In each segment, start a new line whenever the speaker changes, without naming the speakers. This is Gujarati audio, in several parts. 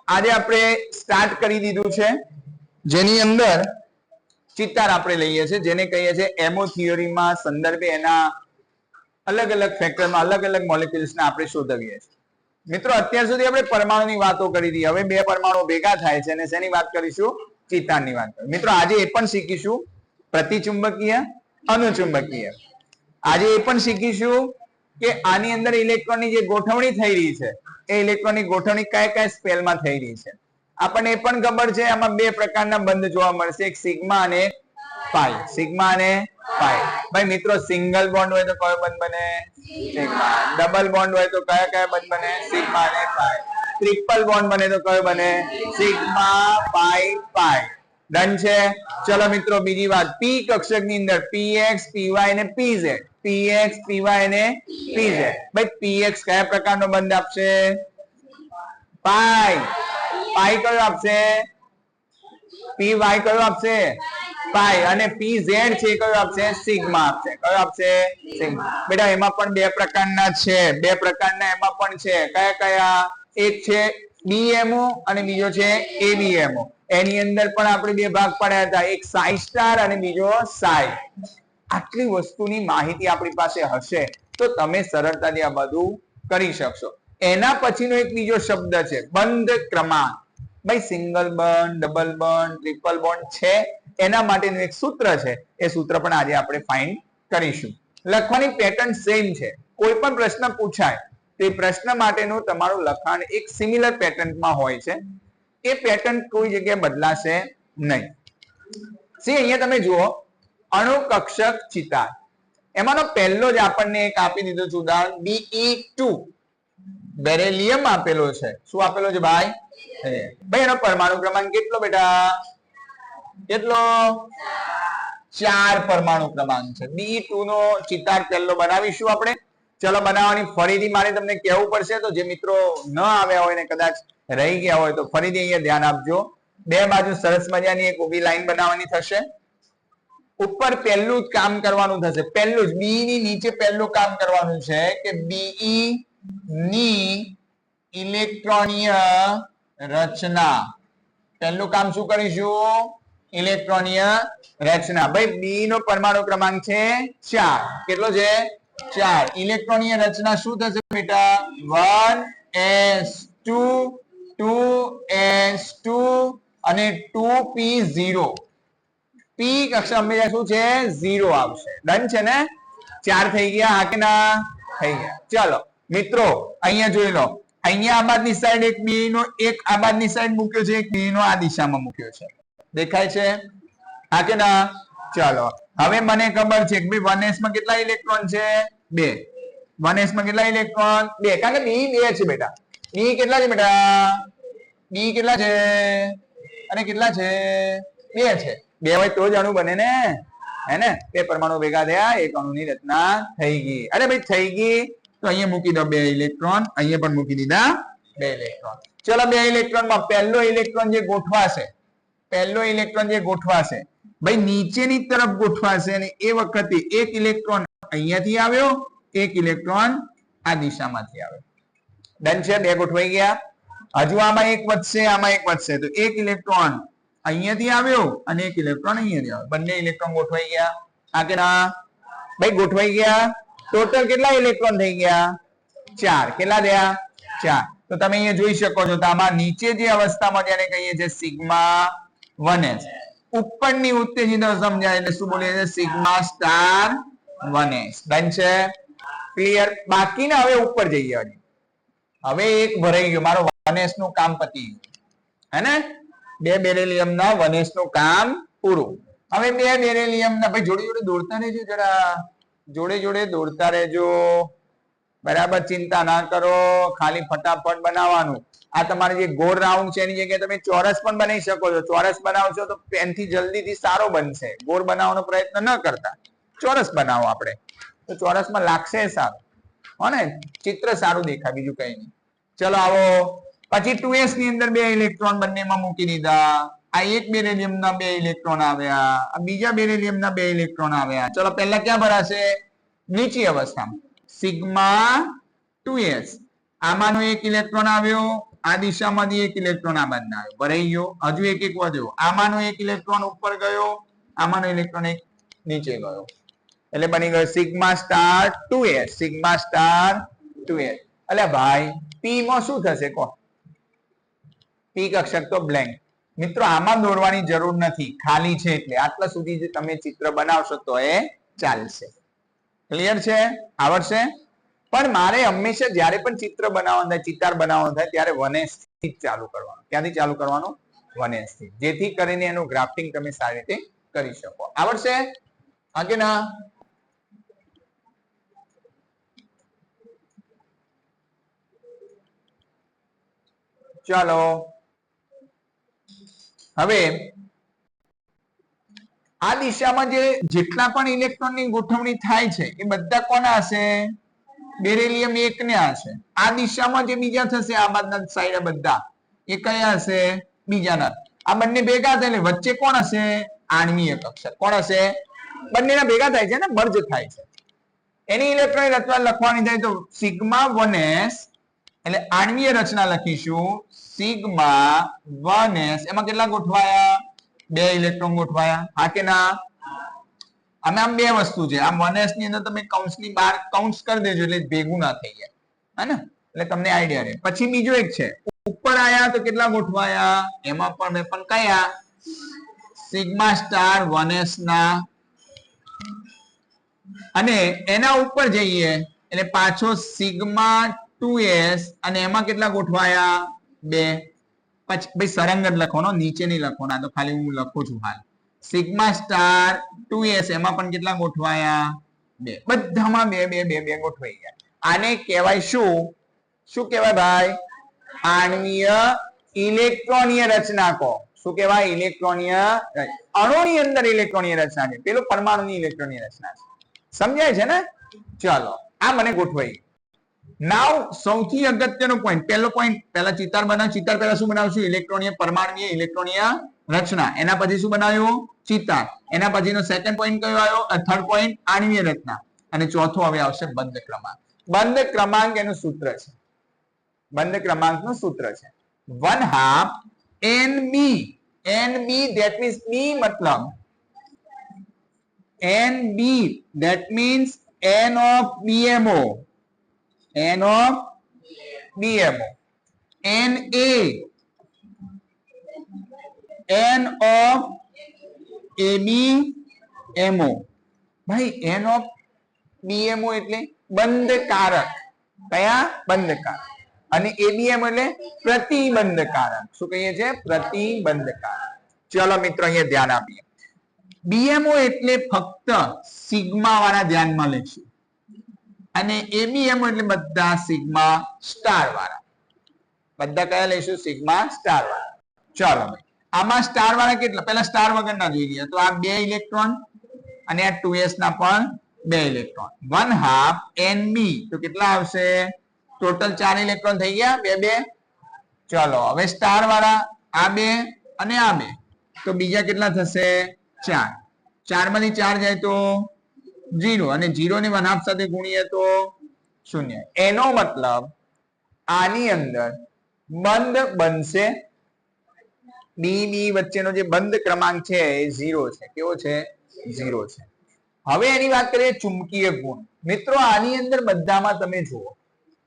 આજે આપણે સ્ટાર્ટ કરી દીધું છે, જેની અંદર ચિતાર આપણે લઈએ છીએ, જેને કહીએ છીએ એમો થિયરીમાં સંદર્ભે એના અલગ અલગ ફેક્ટરમાં અલગ અલગ મોલેક્યુલ્સને આપણે શોધવીએ છીએ. મિત્રો અત્યાર સુધી આપણે પરમાણુની વાતો કરી હતી. હવે બે પરમાણુ ભેગા થાય છે અને શેની વાત કરીશું? ચિતારની વાત. મિત્રો આજે એ પણ શીખીશું પ્રતિચુંબકીય, અનુચુંબકીય. આજે એ પણ શીખીશું કે આની અંદર ઇલેક્ટ્રોનની જે ગોઠવણી થઈ રહી છે એ ઇલેક્ટ્રોનની ગોઠવણી કયા કયા સ્પેલમાં થઈ રહી છે. આપણને એ પણ ખબર છે આમાં બે પ્રકારના બંધ જોવા મળશે, એક સિગ્મા અને પાઈ. સિગ્મા અને પાઈ. ભાઈ મિત્રો સિંગલ બોન્ડ હોય તો કયો બંધ બને? સિગ્મા. ડબલ બોન્ડ હોય તો કયા કયા બંધ બને? સિગ્મા અને પાઈ. ટ્રિપલ બોન્ડ બને તો કયો બને? સિગ્મા પાઈ પાઈ. ડન છે. ચલો મિત્રો બીજી વાત, પી કક્ષકની અંદર px py અને pz, px py અને pz. ભાઈ px કયા પ્રકારનો બંધ આપશે? પાઈ. પાઈ કયો આપશે? py કયો આપશે? પાઈ. અને pz છે કયો આપશે? સિગ્મા આપશે. કયો આપશે? સિગ્મા. બેટા એમાં પણ બે પ્રકારના છે, બે પ્રકારના એમાં પણ છે. કયા કયા? એક છે BMO અને બીજો છે ABMO. એની અંદર પણ આપણે બે ભાગ પાડ્યા હતા, એક સાઈ સ્ટાર અને બીજો સાઈ. આટલી વસ્તુની માહિતી આપણી પાસે હશે તો તમે સરળતાથી આ બધું કરી શકશો. એના પછીનો એક બીજો શબ્દ છે બંધ ક્રમાંક. ભાઈ single bond, double bond, triple bond છે, એના માટેનું એક સૂત્ર છે, એ સૂત્ર પણ આજે આપણે ફાઇન્ડ કરીશું. લખવાની પેટર્ન સેમ છે. કોઈ પણ પ્રશ્ન પૂછાય તે પ્રશ્ન માટેનું તમારું લખાણ એક સિમિલર પેટર્નમાં હોય છે. એ પેટર્ન કોઈ જગ્યાએ બદલાશે નહીં. સી અહીંયા તમે જુઓ અણુકક્ષક ચિતાર. એમાંનો પહેલો જ આપણને એક આપી દીધો છે ઉદાહરણ Be2. બેરિલિયમ આપેલો છે. શું આપેલો છે ભાઈ? ભાઈ એનો પરમાણુ ક્રમાંક કેટલો બેટા? કેટલો? 4 પરમાણુ ક્રમાંક છે. Be2 નો ચિતાર પહેલો બનાવીશું આપણે. ચલો બનાવવાની ફરીથી મારે તમને કહેવું પડશે, તો જે મિત્રો ન આવ્યા હોય ને કદાચ રહી ગયા હોય તો ફરીથી અહીંયા ધ્યાન આપજો. બે બાજુ સરસ મજાની એક ઊભી લાઈન બનાવવાની થશે. ઉપર પહેલું જ કામ કરવાનું થશે, પહેલું જ બી ની નીચે પહેલું કામ કરવાનું છે કે Be ની ઇલેક્ટ્રોનીય રચના. પહેલું કામ શું કરીશું? ઇલેક્ટ્રોનીય રચના. ભાઈ બી નો પરમાણુ ક્રમાંક છે 4. કેટલો છે? 4. ઇલેક્ટ્રોનીય રચના શું થશે બેટા? 1s2 2s2 અને 2p0. પી કક્ષક હંમેશા શું છે? 0 આવશે. ડન છે ને? 4 થઈ ગયા? હા કે ના? થઈ ગયા. ચલો મિત્રો અહીંયા જોઈ લો, અહીંયા આ બાજની સાઈડ એક બી નો, એક આ બાજની સાઈડ મૂક્યો છે, એક બી નો આ દિશામાં મૂક્યો છે. દેખાય છે? હા કે ના? ચલો હવે મને ખબર છે કે ભાઈ 1s માં કેટલા ઇલેક્ટ્રોન છે? 2. 1s માં કેટલા ઇલેક્ટ્રોન? 2. કારણ કે બી 2 છે બેટા. બી કેટલા છે બેટા? બી કેટલા છે? અને કેટલા છે? 2 છે. 2 હોય તો જ અણુ બને ને, હે ને? 2 પરમાણુ ભેગા થયા, એક અણુની રચના થઈ ગઈ. અરે ભાઈ થઈ ગઈ તો અહીંયા મૂકી દો 2 ઇલેક્ટ્રોન, અહીંયા પણ મૂકી દીધા 2 ઇલેક્ટ્રોન. ચલો 2 ઇલેક્ટ્રોનમાં પહેલો ઇલેક્ટ્રોન જે ગોઠવાશે, પહેલો ઇલેક્ટ્રોન જે ગોઠવાશે ભાઈ નીચેની તરફ ગોઠવાશે અને એ વખતે એક ઇલેક્ટ્રોન અહીંયાથી આવ્યો, એક ઇલેક્ટ્રોન આ દિશામાંથી આવ્યો. ડન છે? 2 ગોઠવાઈ ગયા. હજુ આમાં એક વધશે, આમાં એક વધશે, તો એક ઇલેક્ટ્રોન અહીંયાથી આવ્યો અને એક ઇલેક્ટ્રોન અહીંયાથી આવ્યો. બંને ઇલેક્ટ્રોન ગોઠવાઈ ગયા. હા કે ના? ભાઈ ગોઠવાઈ ગયા. ટોટલ કેટલા ઇલેક્ટ્રોન થઈ ગયા? 4. કેટલા થયા? 4. તો તમે અહીંયા જોઈ શકો છો તો આમાં નીચે જે અવસ્થામાં જેને કહીએ છીએ સિગ્મા 1s, ઉપરની ઉત્તેજિત સમજાય એટલે શું બોલીએ છીએ? Sigma star 1s. ડન છે? ક્લિયર? બાકીના હવે ઉપર જઈએ. હવે એક ભરાઈ ગયો, મારો 1s નું કામ પતી ગયું, હે ને? 2 બેરિલિયમ ના 1s નું કામ પૂરું. હવે 2 બેરિલિયમ ના ભાઈ જોડે જોડે દોડતા રહેજો, જરા જોડે જોડે દોડતા રહેજો. બરાબર? ચિંતા ના કરો, ખાલી ફટાફટ બનાવવાનું. આ તમારે જે ગોળ રાઉન્ડ છે એની જગ્યાએ તમે ચોરસ પણ બનાવી શકો છો. ચોરસ બનાવશો તો પેનથી જલ્દીથી સારો બનશે. ગોળ બનાવવાનો પ્રયત્ન ન કરતા, ચોરસ બનાવો આપણે, તો ચોરસમાં લાગશે સારું, હો ને? ચિત્ર સારું દેખાય, બીજું કઈ નહીં. ચલો આવો પછી 2s ની અંદર 2 ઇલેક્ટ્રોન બંનેમાં મૂકી દીધા. આ એક બેરિલિયમ ના 2 ઇલેક્ટ્રોન આવ્યા, આ બીજા બેરિલિયમ ના 2 ઇલેક્ટ્રોન આવ્યા. ચલો પહેલા ક્યાં ભરાશે? નીચી અવસ્થામાં સિગ્મા 2s. આમાંનો એક ઇલેક્ટ્રોન આવ્યો, આ દિશામાંથી એક ઇલેક્ટ્રોન આ બાજુ આવ્યો, ભરાઈ ગયો. હજુ એક વધ્યો, આમાંનો એક ઇલેક્ટ્રોન ઉપર ગયો, આમાંનો ઇલેક્ટ્રોન એક નીચે ગયો, એટલે બની ગયો sigma star 2s. Sigma star 2s. એટલે ભાઈ પી માં શું થશે કહો? પી કક્ષક તો બ્લેન્ક. મિત્રો આમાં દોરવાની જરૂર નથી, ખાલી છે, એટલે આટલા સુધી જે તમે ચિત્ર બનાવશો તો એ ચાલશે. ક્લિયર છે? આવડશે? પણ મારે હંમેશા જ્યારે પણ ચિત્ર બનાવવાનું થાય, ચિતાર બનાવવાનું થાય, ત્યારે 1s થી ચાલુ કરવાનું. ક્યાંથી ચાલુ કરવાનું? 1s થી, જેથી કરીને એનું ગ્રાફ્ટિંગ તમે સારી રીતે કરી શકો. આવડશે? હા કે ના? ચાલો હવે આ દિશામાં જેટલા પણ ઇલેક્ટ્રોનની ગોઠવણી થાય છે એ બધા કોના હશે? બેરિલિયમ 1 ને હશે. આ દિશામાં જે બીજા થશે આ બાજુના સાઈડે બધા એ કયા હશે? બીજાના. આ બંને ભેગા થાય એટલે વચ્ચે કોણ હશે? આણ્વીય કક્ષક. કોણ હશે? બંનેના ભેગા થાય છે ને, મર્જ થાય છે. એની ઇલેક્ટ્રોનિક રચના લખવાની થાય તો સિગ્મા 1s, એટલે આણ્વીય રચના લખીશું સિગ્મા 1s. એમાં કેટલા ગોઠવાયા? 2 ઇલેક્ટ્રોન ગોઠવાયા. હા કે ના? આમ બે વસ્તુ છે. આમ 1s ની અંદર તમે કૌંસની બહાર કૌંસ કરી દેજો એટલે ભેગું ના થઈ જાય, હે ને? એટલે તમને આઈડિયા રહે. પછી બીજો એક છે, ઉપર આયા તો કેટલા ગોઠવાયા? એમાં પણ કયા? સિગ્મા સ્ટાર 1s ના. અને એના ઉપર જઈએ એટલે પાછો સિગ્મા 2s, અને એમાં કેટલા ગોઠવાયા? 2. પછી ભાઈ સરંગત લખવાનો, નીચે નહીં લખવાનો, આ તો ખાલી હું લખું છું હાલ. સિગ્મા સ્ટાર 2s, એમાં પણ કેટલા ગોઠવાયા? 2. બધામાં 2 2 2 2 ગોઠવાઈ ગયા. આને કહેવાય શું? શું કહેવાય ભાઈ? આણ્વીય ઇલેક્ટ્રોનીય રચના કહો. શું કહેવાય? ઇલેક્ટ્રોનીય. અણુની અંદર ઇલેક્ટ્રોનીય રચના છે, પેલું પરમાણુની ઇલેક્ટ્રોનીય રચના છે. સમજાય છે ને? ચાલો આ મને ગોઠવાઈ. નાવ સૌથી અગત્યનો પોઈન્ટ, પહેલો પોઈન્ટ, પહેલા ચિતાર બનાવ. ચિતાર પહેલા શું બનાવશું? ઇલેક્ટ્રોનીય પરમાણુય ઇલેક્ટ્રોનીય રચના. એના પછી શું બનાવ્યું? ચિતાર. એના પછીનો સેકન્ડ પોઈન્ટ કયો આવ્યો? થર્ડ પોઈન્ટ આણ્વીય રચના. અને ચોથો હવે આવશે બંધ ક્રમાંક. બંધ ક્રમાંક એનું સૂત્ર છે. બંધ ક્રમાંકનું સૂત્ર છે 1/2 NB. NB that means B મતલબ NB that means N of BMO. N of BMO. NA N of ABMO. ભાઈ N of BMO એટલે બંધકારક. કયા? બંધકારક. અને ABMO એટલે પ્રતિબંધકારક. શું કહીએ છીએ? પ્રતિબંધકારક. ચલો મિત્રો અહીંયા ધ્યાન આપીએ. BMO એટલે ફક્ત સિગ્મા વાળા ધ્યાનમાં લેશું, અને ABMO એટલે બધા સિગ્મા સ્ટાર વાળા. બધા કયા લઈશું? સિગ્મા સ્ટાર વાળા. ચાલો ભાઈ, આમાં સ્ટાર વાળા કેટલા? પહેલા સ્ટાર વગરના જોઈ લઈએ. તો આ 2 ઇલેક્ટ્રોન અને આ 2s ના પણ 2 ઇલેક્ટ્રોન. 1/2 NB તો કેટલા આવશે? ટોટલ 4 ઇલેક્ટ્રોન થઈ ગયા, 2 2. ચલો હવે સ્ટાર વાળા આ 2 અને આ 2, તો બીજા કેટલા થશે? 4. 4 માંથી 4 જાય તો 0, અને 0 ને 1/2 સાથે ગુણીએ તો 0. એનો મતલબ આની અંદર બંધ બનશે. ડી બી વચ્ચેનો જે બંધ ક્રમાંક છે એ 0 છે. કેવો છે? 0 છે. હવે એની વાત કરીએ ચુંબકીય ગુણ. મિત્રો આની અંદર બધામાં તમે જુઓ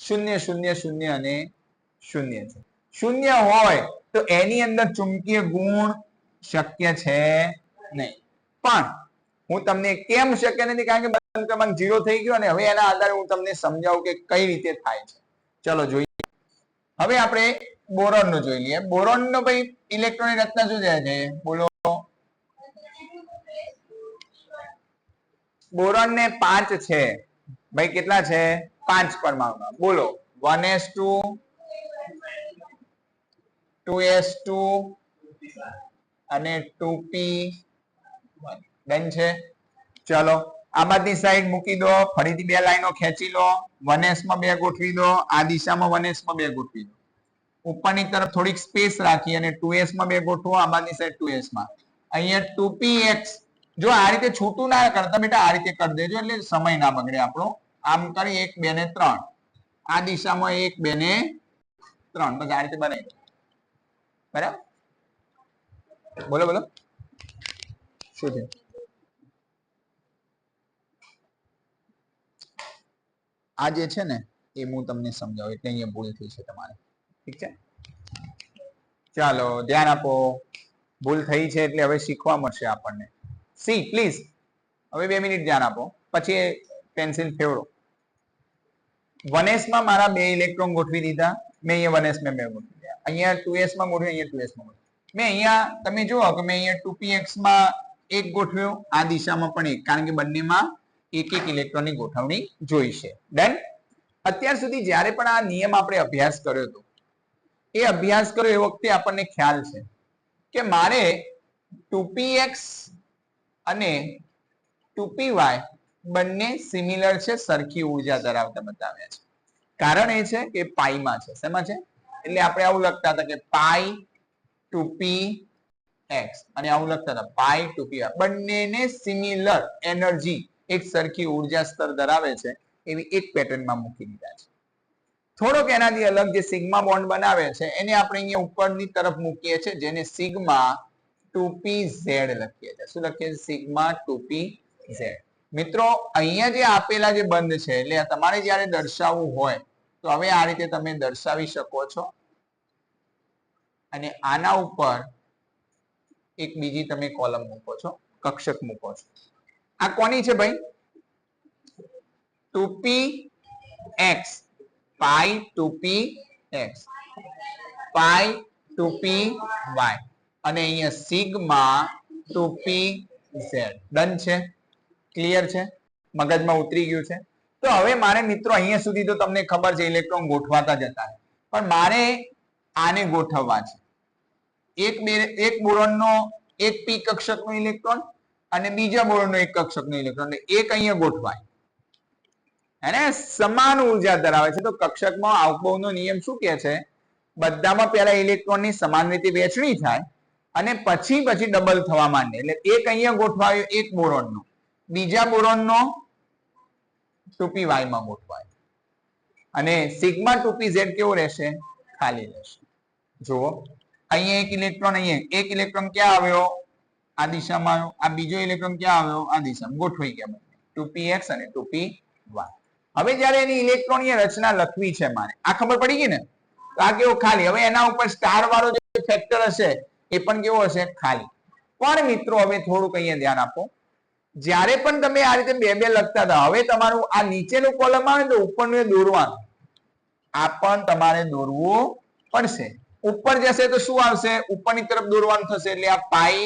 0 0 0 અને 0 છે. 0 હોય તો એની અંદર ચુંબકીય ગુણ શક્ય છે નહીં. પણ હું તમને કેમ શક્ય નથી? કારણ કે બંધ ક્રમાંક 0 થઈ ગયો, અને હવે એના આધારે હું તમને સમજાવું કે કઈ રીતે થાય છે. ચલો જોઈએ. હવે આપણે બોરોન નો જોઈ લઈએ. બોરોન નો ભાઈ ઇલેક્ટ્રોનની રચના શું જાય છે? બોલો. બોરોન ને 5 છે ભાઈ. કેટલા છે? 5 પરમાણુ. બોલો. 1s2 2s2 અને 2p1. ડન છે? ચલો આ બાજુની સાઈડ મૂકી દો. ફરીથી 2 લાઈનો ખેંચી લો. 1s માં 2 ગોઠવી દો. આ દિશામાં 1s માં 2 ગોઠવી દો. ઉપરની તરફ થોડીક સ્પેસ રાખી અને 2s માં 2 ગોઠવો. આ બાજુની સાઈડ 2s માં. અહીંયા 2px. જો આ રીતે છૂટું ના કરતા બેટા, આ રીતે કરી દેજો એટલે સમય ના બગડે આપણો. આમ કરી 1 2 ને 3. આ દિશામાં 1 2 ને 3 બસ આ રીતે બનાવી દો. બરાબર, બોલો બોલો શું છે? આ જે છે ને એ હું તમને સમજાવું એટલે અહીંયા ભૂલ થઈ છે તમારે. ઠીક છે, ચાલો ધ્યાન આપો. ભૂલ થઈ છે એટલે હવે શીખવા મળશે આપણને. સી પ્લીઝ, હવે 2 મિનિટ ધ્યાન આપો, પછી પેન્સિલ ફેરવો. 1s માં મારા 2 ઇલેક્ટ્રોન ગોઠવી દીધા. મેં અહીંયા 1s મેં 2 ગોઠવી દીધા. અહીંયા 2s માં ગોઠવી, અહીંયા 2s માં ગોઠવી. મેં અહીંયા તમે જુઓ કે મેં અહીંયા 2px માં એક ગોઠવ્યો, આ દિશામાં પણ એક, કારણ કે બંનેમાં એક એક ઇલેક્ટ્રોનની ગોઠવણી જોઈશે. ડન. અત્યાર સુધી જ્યારે પણ આ નિયમ આપણે અભ્યાસ કર્યો હતો, એ અભ્યાસ કર્યો એ વખતે આપણને ખ્યાલ છે કે મારે 2px અને 2py બંને સિમિલર છે, સરખી ઉર્જા ધરાવતા બતાવ્યા છે. કારણ એ છે કે પાઈમાં છે. શેમાં છે? એટલે આપણે આવું લખતા હતા કે પાઈ 2px અને આવું લખતા હતા પાઈ 2py. બંનેને સિમિલર એનર્જી, એક સરખી ઉર્જા સ્તર ધરાવે છે એવી એક પેટર્નમાં મૂકી દીધા છે. થોડોક એનાથી અલગ જે સિગ્મા બોન્ડ બનાવે છે એને આપણે અહીંયા ઉપરની તરફ મૂકીએ છીએ, જેને સિગ્મા 2pz લખીએ છીએ. શું લખીએ છીએ? Sigma 2pz. મિત્રો અહીંયા જે આપેલા જે બંધ છે, એટલે તમારે જ્યારે દર્શાવવું હોય તો હવે આ રીતે તમે દર્શાવી શકો છો. અને આના ઉપર એક બીજી તમે કોલમ મૂકો છો, કક્ષક મૂકો છો. આ કોની છે ભાઈ? 2px, પાઈ 2px, પાઈ 2py અને અહીંયા સિગ્મા 2pz. ડન છે? ક્લિયર છે? મગજમાં ઉતરી ગયું છે? તો હવે મારે મિત્રો અહીંયા સુધી તો તમને ખબર છે ઇલેક્ટ્રોન ગોઠવાતા જતા, પણ મારે આને ગોઠવવા છે. એક બોરોનનો એક પી કક્ષકનો ઇલેક્ટ્રોન અને બીજા બોરોનનો એક કક્ષકનો ઇલેક્ટ્રોન, એક અહીંયા ગોઠવાય અને સમાન ઉર્જા ધરાવે છે. તો કક્ષકમાં આઉટબાઉન્ડનો નિયમ શું કહે છે? બધામાં પહેલા ઇલેક્ટ્રોનની સમાન રીતે વહેંચણી થાય અને પછી ડબલ થવા માંડે. એટલે એક અહીંયા ગોઠવાયો એક બોરોનનો, બીજા બોરોનનો 2py માં ગોઠવાય અને સિગ્મા 2pz કેવો રહેશે? ખાલી રહેશે. જુઓ અહીંયા એક ઇલેક્ટ્રોન, અહીંયા એક ઇલેક્ટ્રોન ક્યાં આવ્યો? આ દિશામાં આવ્યો. આ બીજો ઇલેક્ટ્રોન ક્યાં આવ્યો? આ દિશામાં. ગોઠવાઈ ગયા 2px અને 2py. હવે જ્યારે એની ઇલેક્ટ્રોનની રચના લખવી છે મારે, આ ખબર પડી ગઈ ને? તો આ કેવો? ખાલી. હવે એના ઉપર સ્ટાર વાળો જે ફેક્ટર હશે એ પણ કેવો હશે? ખાલી. પણ મિત્રો હવે થોડુંક અહીંયા ધ્યાન આપો. જ્યારે પણ તમે આ રીતે 2 લખતા હતા, હવે તમારું આ નીચેનું કોલમ આવે તો ઉપરનું એ દોરવાનું. આ પણ તમારે દોરવું પડશે. ઉપર જશે તો શું આવશે? ઉપરની તરફ દોરવાનું થશે. એટલે આ પાઈ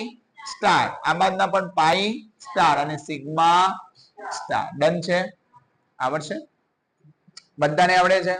સ્ટાર, આ બાજુના પણ પાઈ સ્ટાર અને સિગ્મા સ્ટાર. ડન છે? આવડશે? બધાને આવડે છે?